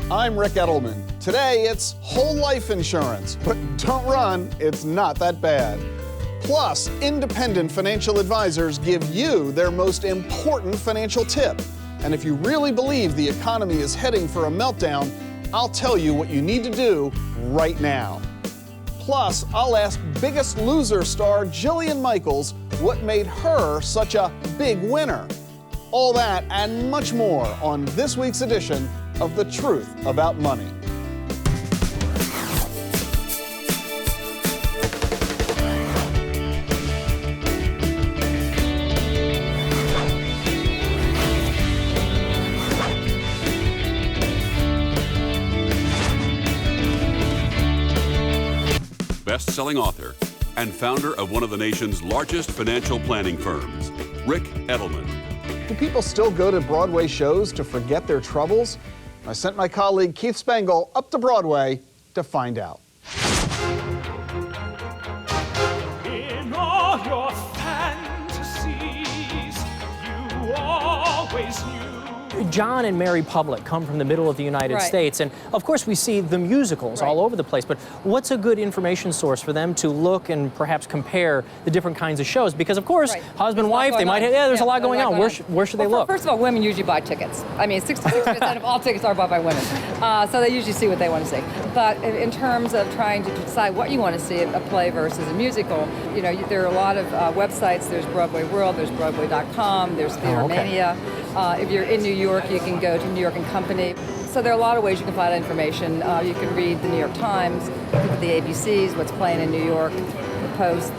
I'm Ric Edelman. Today, it's whole life insurance, but don't run, it's not that bad. Plus, independent financial advisors give you their most important financial tip. And if you really believe the economy is heading for a meltdown, I'll tell you what you need to do right now. Plus, I'll ask Biggest Loser star Jillian Michaels what made her such a big winner. All that and much more on this week's edition of The Truth About Money. Best-selling author and founder of one of the nation's largest financial planning firms, Ric Edelman. Do people still go to Broadway shows to forget their troubles? I sent my colleague Keith Spangle up to Broadway to find out. In all your fantasies, you always knew. John and Mary Public come from the middle of the United States, and of course we see the musicals all over the place, but what's a good information source for them to look and perhaps compare the different kinds of shows? Because of course, husband, wife, they might have, there's a lot going on. Where should they look? First of all, women usually buy tickets. I mean, 66% of all tickets are bought by women. So they usually see what they want to see. But in terms of trying to decide what you want to see, a play versus a musical, you know, there are a lot of websites. There's Broadway World, there's Broadway.com, there's Theater Mania. If you're in New York, you can go to New York and Company. So there are a lot of ways you can find information. You can read the New York Times, look at the ABCs, what's playing in New York, the Post,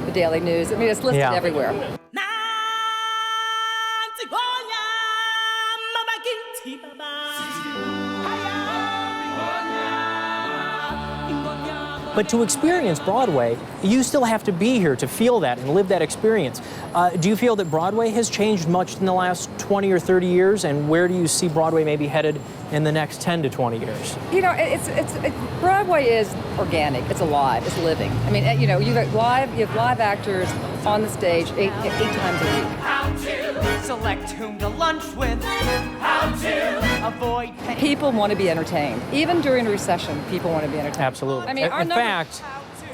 the Daily News. I mean, it's listed everywhere. But to experience Broadway, you still have to be here to feel that and live that experience. Do you feel that Broadway has changed much in the last 20 or 30 years? And where do you see Broadway maybe headed in the next 10 to 20 years? You know, Broadway is organic. It's alive. It's living. I mean, you know, you have live actors on the stage eight times a week. How to select whom to lunch with. How to avoid. People want to be entertained. Even during a recession, people want to be entertained. Absolutely. I mean, in fact,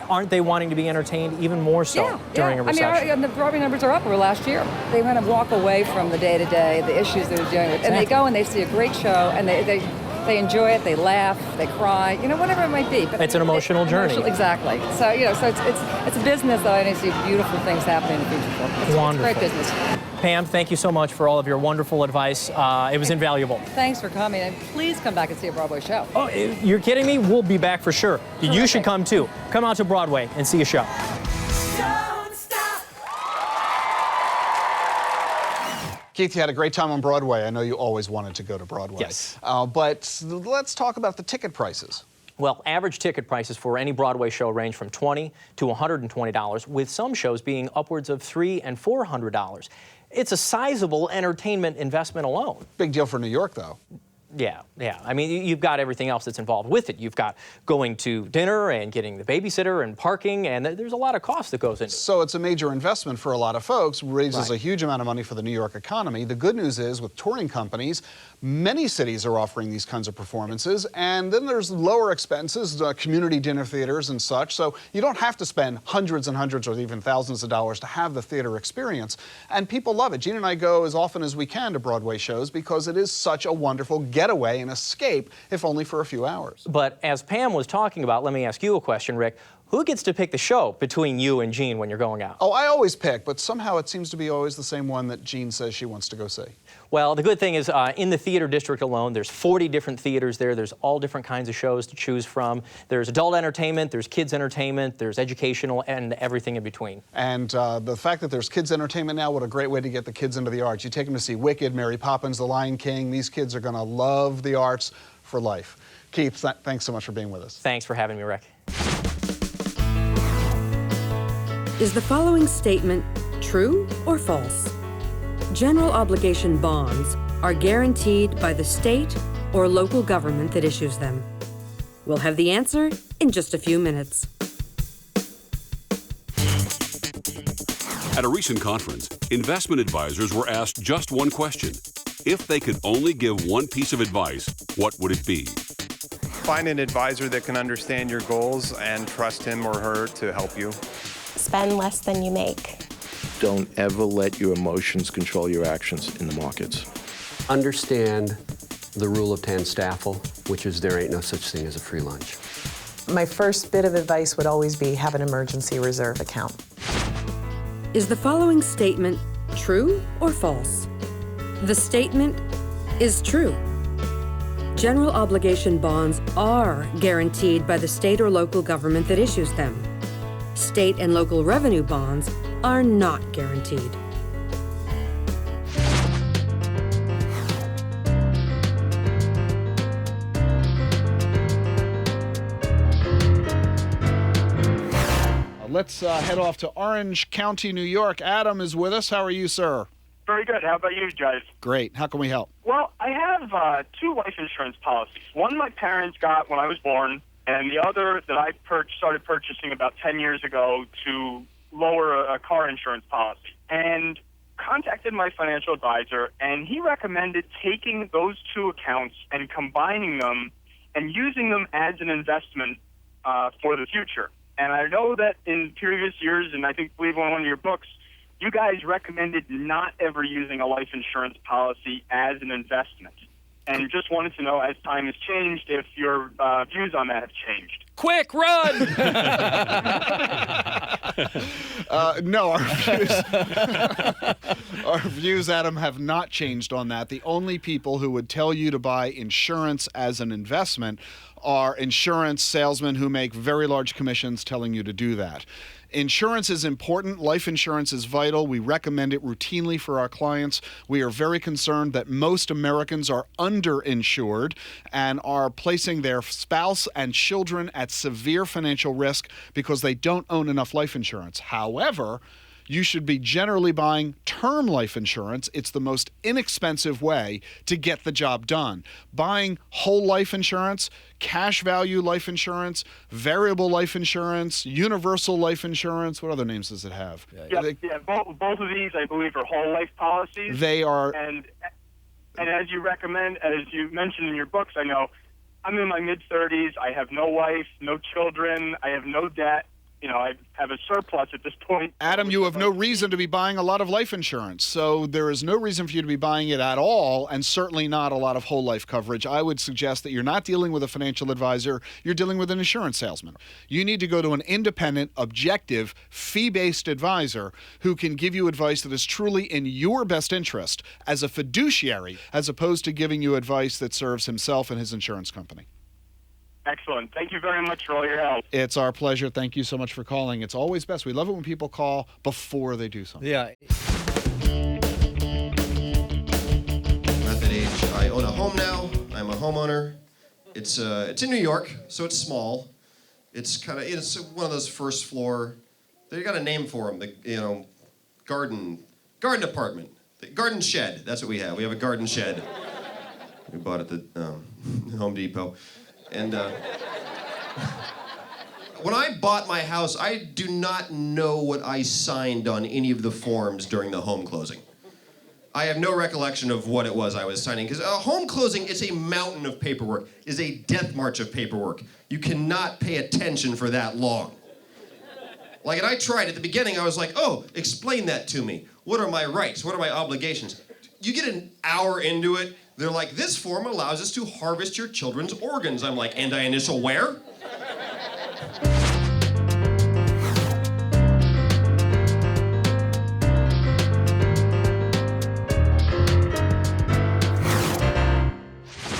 aren't they wanting to be entertained even more so during a recession? I mean, the Broadway numbers are up over last year. They kind of walk away from the day-to-day, the issues they're dealing with, and they go and they see a great show, and they enjoy it, they laugh, they cry, you know, whatever it might be. But it's an emotional journey. Exactly. So, you know, so it's a business, though, and I see beautiful things happening in the future. It's wonderful. It's a great business. Pam, thank you so much for all of your wonderful advice. It was invaluable. Thanks for coming, and please come back and see a Broadway show. Oh, you're kidding me? We'll be back for sure. You should come, too. Come out to Broadway and see a show. Keith, you had a great time on Broadway. I know you always wanted to go to Broadway. Yes. But let's talk about the ticket prices. Well, average ticket prices for any Broadway show range from $20 to $120, with some shows being upwards of $300 and $400. It's a sizable entertainment investment alone. Big deal for New York, though. Yeah. I mean, you've got everything else that's involved with it. You've got going to dinner and getting the babysitter and parking, and there's a lot of cost that goes into it. So it's a major investment for a lot of folks, raises a huge amount of money for the New York economy. The good news is, with touring companies, many cities are offering these kinds of performances, and then there's lower expenses, community dinner theaters and such, so you don't have to spend hundreds and hundreds or even thousands of dollars to have the theater experience, and people love it. Gene and I go as often as we can to Broadway shows because it is such a wonderful getaway and escape, if only for a few hours. But as Pam was talking about, let me ask you a question, Rick. Who gets to pick the show between you and Jean when you're going out? Oh, I always pick, but somehow it seems to be always the same one that Jean says she wants to go see. Well, the good thing is in the theater district alone, there's 40 different theaters there. There's all different kinds of shows to choose from. There's adult entertainment, there's kids entertainment, there's educational, and everything in between. And the fact that there's kids entertainment now, what a great way to get the kids into the arts. You take them to see Wicked, Mary Poppins, The Lion King. These kids are going to love the arts for life. Keith, thanks so much for being with us. Thanks for having me, Rick. Is the following statement true or false? General obligation bonds are guaranteed by the state or local government that issues them. We'll have the answer in just a few minutes. At a recent conference, investment advisors were asked just one question. If they could only give one piece of advice, what would it be? Find an advisor that can understand your goals and trust him or her to help you. Spend less than you make. Don't ever let your emotions control your actions in the markets. Understand the rule of 10 Staffel, which is there ain't no such thing as a free lunch. My first bit of advice would always be have an emergency reserve account. Is the following statement true or false? The statement is true. General obligation bonds are guaranteed by the state or local government that issues them. State and local revenue bonds are not guaranteed. Let's head off to Orange County, New York. Adam is with us. How are you, sir? Very good. How about you guys? Great. How can we help? Well, I have two life insurance policies. One my parents got when I was born, and the other that I started purchasing about 10 years ago to lower a car insurance policy. And contacted my financial advisor, and he recommended taking those two accounts and combining them and using them as an investment for the future. And I know that in previous years, and I believe in one of your books, you guys recommended not ever using a life insurance policy as an investment. And just wanted to know, as time has changed, if your views on that have changed. Quick, run! No, our views, Adam, have not changed on that. The only people who would tell you to buy insurance as an investment are insurance salesmen who make very large commissions telling you to do that. Insurance is important. Life insurance is vital. We recommend it routinely for our clients. We are very concerned that most Americans are underinsured and are placing their spouse and children at severe financial risk because they don't own enough life insurance. However, you should be generally buying term life insurance. It's the most inexpensive way to get the job done. Buying whole life insurance, cash value life insurance, variable life insurance, universal life insurance. What other names does it have? Both of these, I believe, are whole life policies. They are. And as you recommend, as you mentioned in your books, I know I'm in my mid-30s. I have no wife, no children. I have no debt. You know, I have a surplus at this point. Adam, you have no reason to be buying a lot of life insurance, so there is no reason for you to be buying it at all, and certainly not a lot of whole life coverage. I would suggest that you're not dealing with a financial advisor, you're dealing with an insurance salesman. You need to go to an independent, objective, fee-based advisor who can give you advice that is truly in your best interest as a fiduciary, as opposed to giving you advice that serves himself and his insurance company. Excellent. Thank you very much for all your help. It's our pleasure. Thank you so much for calling. It's always best. We love it when people call before they do something. Yeah. At that age, I own a home now. I'm a homeowner. It's in New York, so it's small. It's one of those first floor. They got a name for them. Garden apartment, the garden shed. That's what we have. We have a garden shed. We bought it at the Home Depot. And when I bought my house, I do not know what I signed on any of the forms during the home closing. I have no recollection of what it was I was signing, because home closing is a mountain of paperwork, is a death march of paperwork. You cannot pay attention for that long. And I tried at the beginning, I was like, oh, explain that to me. What are my rights? What are my obligations? You get an hour into it, they're like, this form allows us to harvest your children's organs. I'm like, and I initial where?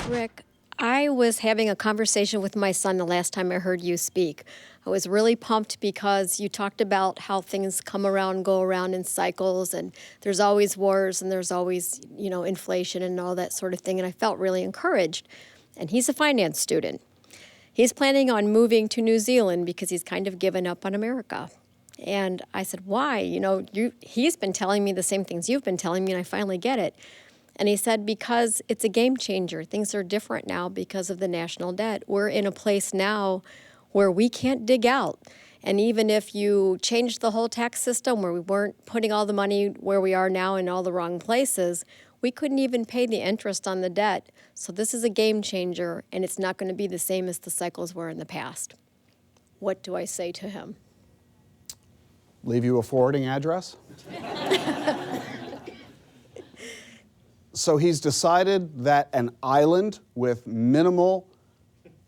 Rick, I was having a conversation with my son the last time I heard you speak. I was really pumped because you talked about how things come around, go around in cycles, and there's always wars and there's always, inflation and all that sort of thing, and I felt really encouraged. And he's a finance student. He's planning on moving to New Zealand because he's kind of given up on America. And I said, why? He's been telling me the same things you've been telling me, and I finally get it. And he said, because it's a game changer. Things are different now because of the national debt. We're in a place now where we can't dig out. And even if you changed the whole tax system where we weren't putting all the money where we are now in all the wrong places, We couldn't even pay the interest on the debt. So this is a game changer, and it's not going to be the same as the cycles were in the past. What do I say to him? Leave you a forwarding address? So he's decided that an island with minimal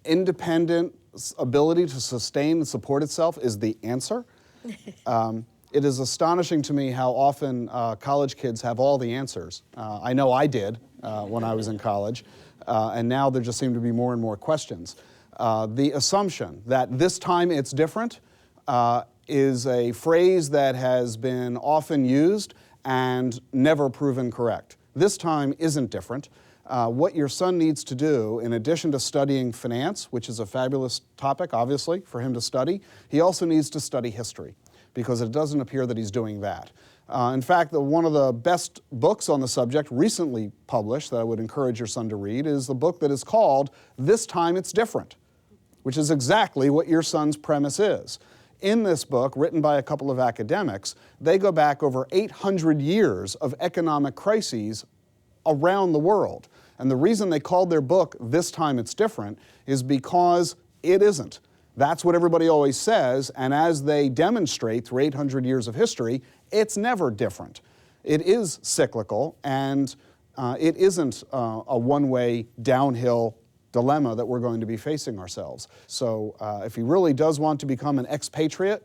independent ability to sustain and support itself is the answer. It is astonishing to me how often college kids have all the answers. I know I did when I was in college, and now there just seem to be more and more questions. The assumption that this time it's different is a phrase that has been often used and never proven correct. This time isn't different. What your son needs to do, in addition to studying finance, which is a fabulous topic, obviously, for him to study, he also needs to study history, because it doesn't appear that he's doing that. In fact, one of the best books on the subject recently published that I would encourage your son to read is the book that is called This Time It's Different, which is exactly what your son's premise is. In this book, written by a couple of academics, they go back over 800 years of economic crises around the world. And the reason they called their book This Time It's Different is because it isn't. That's what everybody always says, and as they demonstrate through 800 years of history, it's never different. It is cyclical, and it isn't a one-way downhill dilemma that we're going to be facing ourselves. So if he really does want to become an expatriate,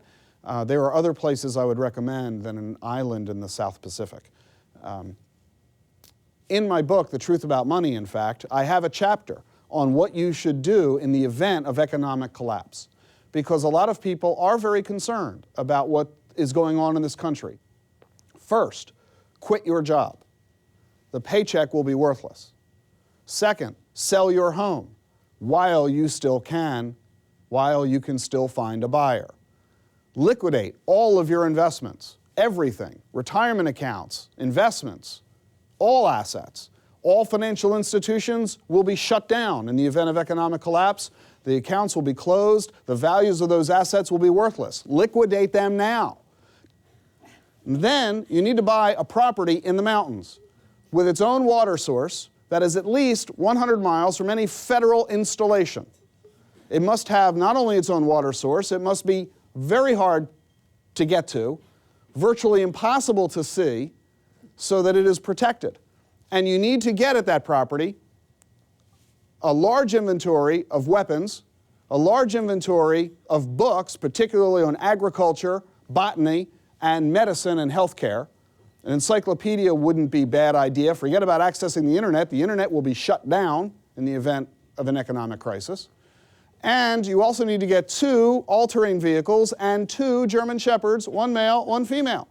there are other places I would recommend than an island in the South Pacific. In my book, The Truth About Money, in fact, I have a chapter on what you should do in the event of economic collapse, because a lot of people are very concerned about what is going on in this country. First, quit your job. The paycheck will be worthless. Second, sell your home while you still can, while you can still find a buyer. Liquidate all of your investments, everything, retirement accounts, investments, all assets. All financial institutions will be shut down in the event of economic collapse. The accounts will be closed. The values of those assets will be worthless. Liquidate them now. Then you need to buy a property in the mountains with its own water source that is at least 100 miles from any federal installation. It must have not only its own water source, it must be very hard to get to, virtually impossible to see, so that it is protected. And you need to get at that property a large inventory of weapons, a large inventory of books, particularly on agriculture, botany, and medicine and healthcare. An encyclopedia wouldn't be a bad idea. Forget about accessing the internet. The internet will be shut down in the event of an economic crisis. And you also need to get 2 all-terrain vehicles and 2 German Shepherds, 1 male, 1 female.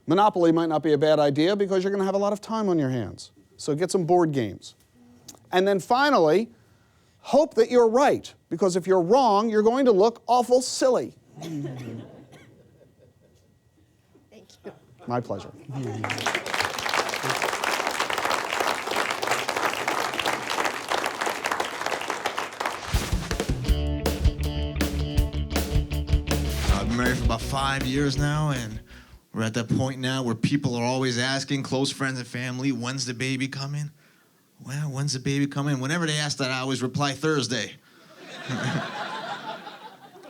Monopoly might not be a bad idea because you're going to have a lot of time on your hands. So get some board games. And then finally, hope that you're right, because if you're wrong, you're going to look awful silly. Thank you. My pleasure. I've been married for about 5 years now, and we're at that point now where people are always asking, close friends and family, when's the baby coming? Well, when's the baby coming? Whenever they ask that, I always reply Thursday.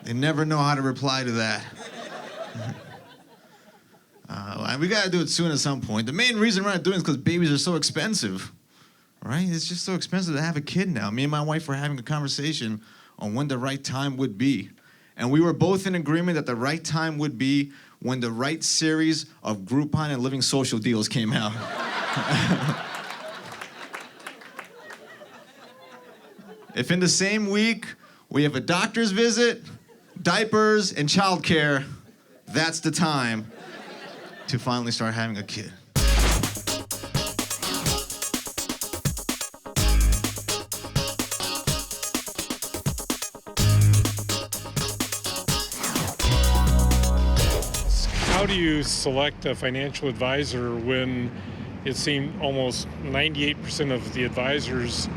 They never know how to reply to that. We gotta do it soon at some point. The main reason we're not doing it is because babies are so expensive, right? It's just so expensive to have a kid now. Me and my wife were having a conversation on when the right time would be. And we were both in agreement that the right time would be when the right series of Groupon and Living Social deals came out. If in the same week we have a doctor's visit, diapers, and childcare, that's the time to finally start having a kid. How do you select a financial advisor when it seemed almost 98% of the advisors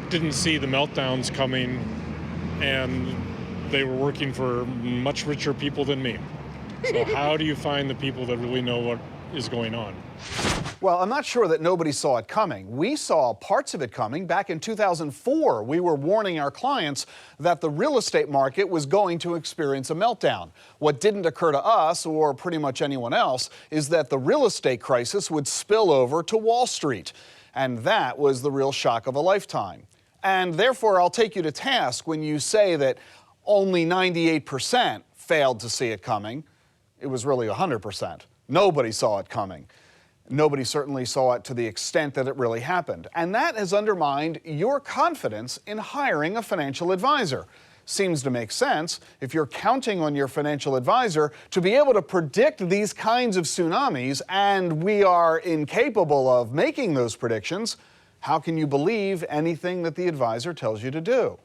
didn't see the meltdowns coming, and they were working for much richer people than me? So how do you find the people that really know what is going on? Well, I'm not sure that nobody saw it coming. We saw parts of it coming. Back in 2004, we were warning our clients that the real estate market was going to experience a meltdown. What didn't occur to us, or pretty much anyone else, is that the real estate crisis would spill over to Wall Street. And that was the real shock of a lifetime. And therefore, I'll take you to task when you say that only 98% failed to see it coming. It was really 100%. Nobody saw it coming. Nobody certainly saw it to the extent that it really happened. And that has undermined your confidence in hiring a financial advisor. Seems to make sense. If you're counting on your financial advisor to be able to predict these kinds of tsunamis, and we are incapable of making those predictions, how can you believe anything that the advisor tells you to do?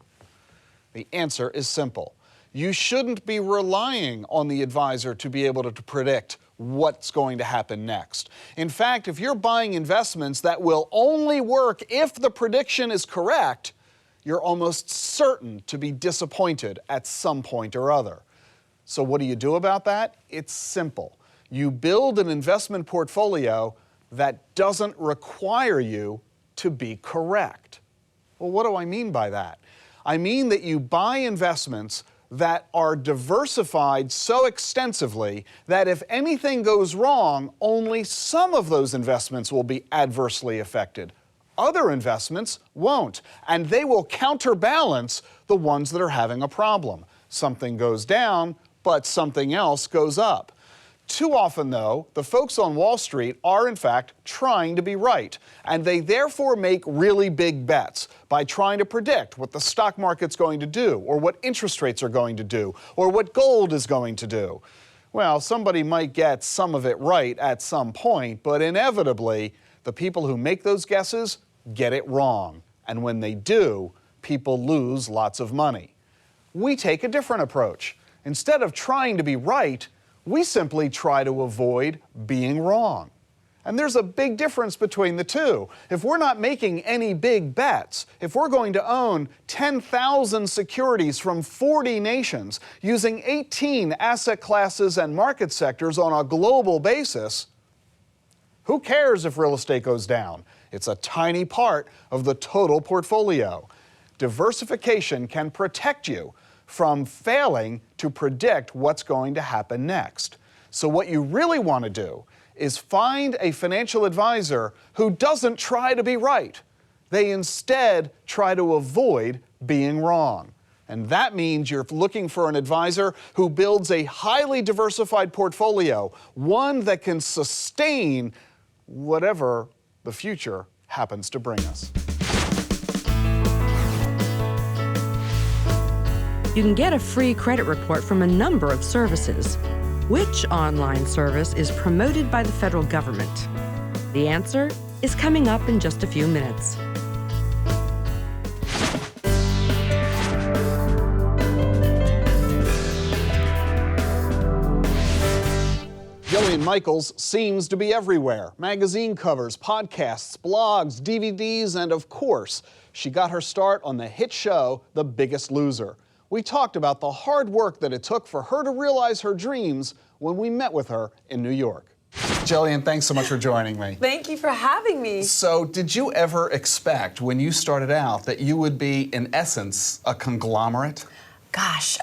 The answer is simple. You shouldn't be relying on the advisor to be able to predict what's going to happen next. In fact, if you're buying investments that will only work if the prediction is correct, you're almost certain to be disappointed at some point or other. So what do you do about that? It's simple. You build an investment portfolio that doesn't require you to be correct. Well, what do I mean by that? I mean that you buy investments that are diversified so extensively that if anything goes wrong, only some of those investments will be adversely affected. Other investments won't, and they will counterbalance the ones that are having a problem. Something goes down, but something else goes up. Too often, though, the folks on Wall Street are, in fact, trying to be right, and they therefore make really big bets by trying to predict what the stock market's going to do, or what interest rates are going to do, or what gold is going to do. Well, somebody might get some of it right at some point, but inevitably, the people who make those guesses get it wrong. And when they do, people lose lots of money. We take a different approach. Instead of trying to be right, we simply try to avoid being wrong. And there's a big difference between the two. If we're not making any big bets, if we're going to own 10,000 securities from 40 nations using 18 asset classes and market sectors on a global basis, who cares if real estate goes down? It's a tiny part of the total portfolio. Diversification can protect you from failing to predict what's going to happen next. So what you really want to do is find a financial advisor who doesn't try to be right. They instead try to avoid being wrong. And that means you're looking for an advisor who builds a highly diversified portfolio, one that can sustain whatever the future happens to bring us. You can get a free credit report from a number of services. Which online service is promoted by the federal government? The answer is coming up in just a few minutes. Jillian Michaels seems to be everywhere. Magazine covers, podcasts, blogs, DVDs, and of course, she got her start on the hit show, The Biggest Loser. We talked about the hard work that it took for her to realize her dreams when we met with her in New York. Jillian, thanks so much for joining me. Thank you for having me. So, did you ever expect when you started out that you would be, in essence, a conglomerate? Gosh,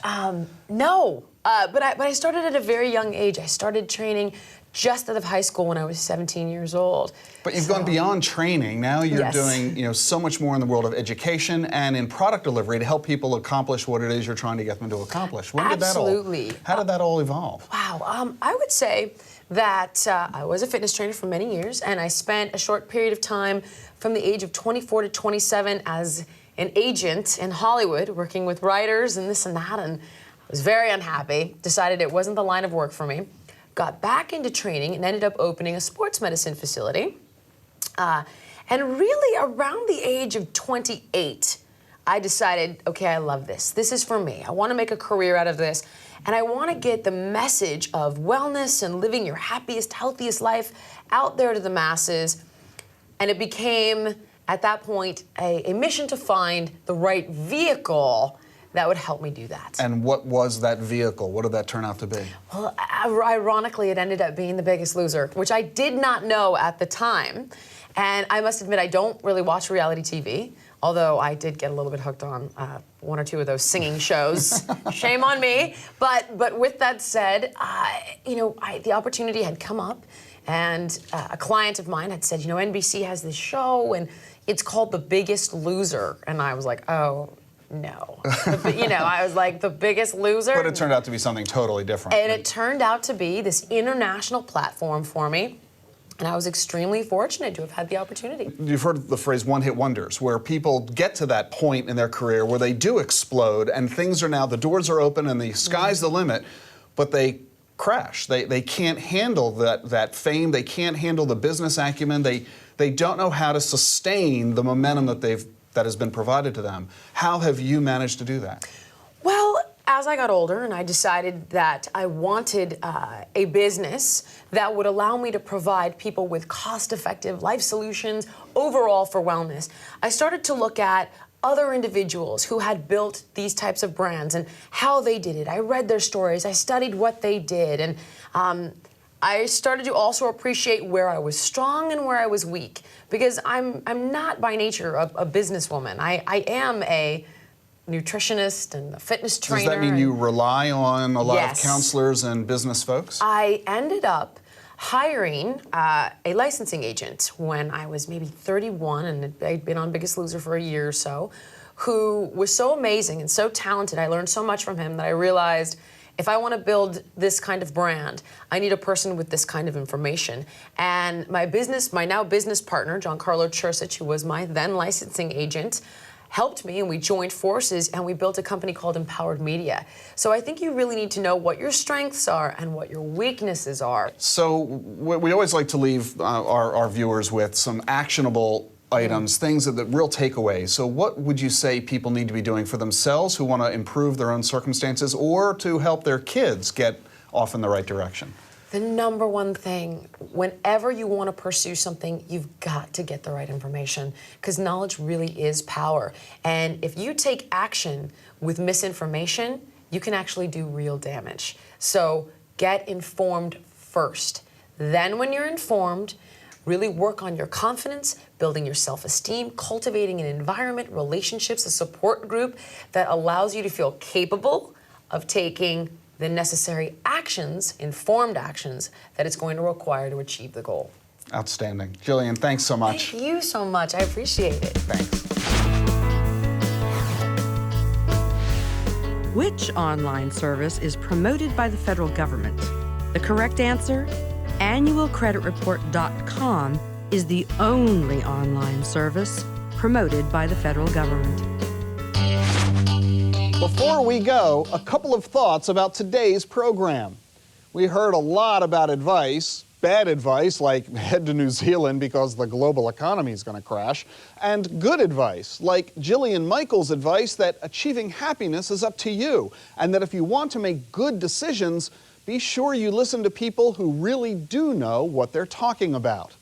no. But I started at a very young age. I started training just out of high school when I was 17 years old. But you've gone beyond training. Now you're Yes. doing, so much more in the world of education and in product delivery to help people accomplish what it is you're trying to get them to accomplish. When did Absolutely. how did that all evolve? Wow. I would say that I was a fitness trainer for many years, and I spent a short period of time from the age of 24 to 27 as an agent in Hollywood, working with writers and this and that, and I was very unhappy, decided it wasn't the line of work for me. Got back into training and ended up opening a sports medicine facility. And really around the age of 28, I decided, okay, I love this. This is for me. I want to make a career out of this. And I want to get the message of wellness and living your happiest, healthiest life out there to the masses. And it became, at that point, a mission to find the right vehicle that would help me do that. And what was that vehicle? What did that turn out to be? Well, ironically, it ended up being The Biggest Loser, which I did not know at the time. And I must admit, I don't really watch reality TV, although I did get a little bit hooked on one or two of those singing shows. Shame on me. But with that said, the opportunity had come up, and a client of mine had said, NBC has this show, and it's called The Biggest Loser. And I was like, oh, no. I was like, The Biggest Loser? But it turned out to be something totally different. And it turned out to be this international platform for me. And I was extremely fortunate to have had the opportunity. You've heard the phrase one-hit wonders, where people get to that point in their career where they do explode, and things are now, the doors are open and the sky's the limit, but they crash. They can't handle that fame. They can't handle the business acumen. They don't know how to sustain the momentum that has been provided to them. How have you managed to do that? Well, as I got older and I decided that I wanted a business that would allow me to provide people with cost-effective life solutions overall for wellness, I started to look at other individuals who had built these types of brands and how they did it. I read their stories, I studied what they did, and I started to also appreciate where I was strong and where I was weak, because I'm not by nature a businesswoman. I am a nutritionist and a fitness trainer. Does that mean you rely on a lot Yes. of counselors and business folks? I ended up hiring a licensing agent when I was maybe 31, and I'd been on Biggest Loser for a year or so, who was so amazing and so talented. I learned so much from him that I realized, if I want to build this kind of brand, I need a person with this kind of information. And my now business partner, Giancarlo Chursic, who was my then licensing agent, helped me, and we joined forces, and we built a company called Empowered Media. So I think you really need to know what your strengths are and what your weaknesses are. So we always like to leave our viewers with some actionable items, things that real takeaways. So what would you say people need to be doing for themselves who want to improve their own circumstances, or to help their kids get off in the right direction? The number one thing, whenever you want to pursue something, you've got to get the right information, because knowledge really is power. And if you take action with misinformation, you can actually do real damage. So get informed first. Then when you're informed, really work on your confidence, building your self-esteem, cultivating an environment, relationships, a support group that allows you to feel capable of taking the necessary actions, informed actions, that it's going to require to achieve the goal. Outstanding. Jillian, thanks so much. Thank you so much. I appreciate it. Thanks. Which online service is promoted by the federal government? The correct answer? Annualcreditreport.com is the only online service promoted by the federal government. Before we go, a couple of thoughts about today's program. We heard a lot about advice, bad advice like head to New Zealand because the global economy is going to crash, and good advice like Jillian Michaels' advice that achieving happiness is up to you, and that if you want to make good decisions, be sure you listen to people who really do know what they're talking about.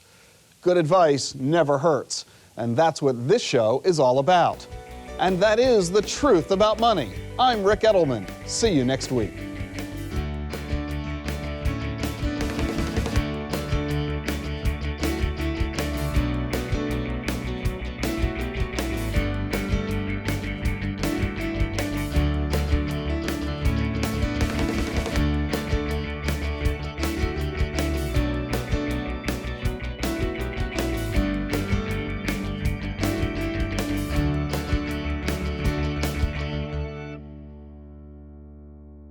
Good advice never hurts, and that's what this show is all about. And that is the truth about money. I'm Ric Edelman. See you next week.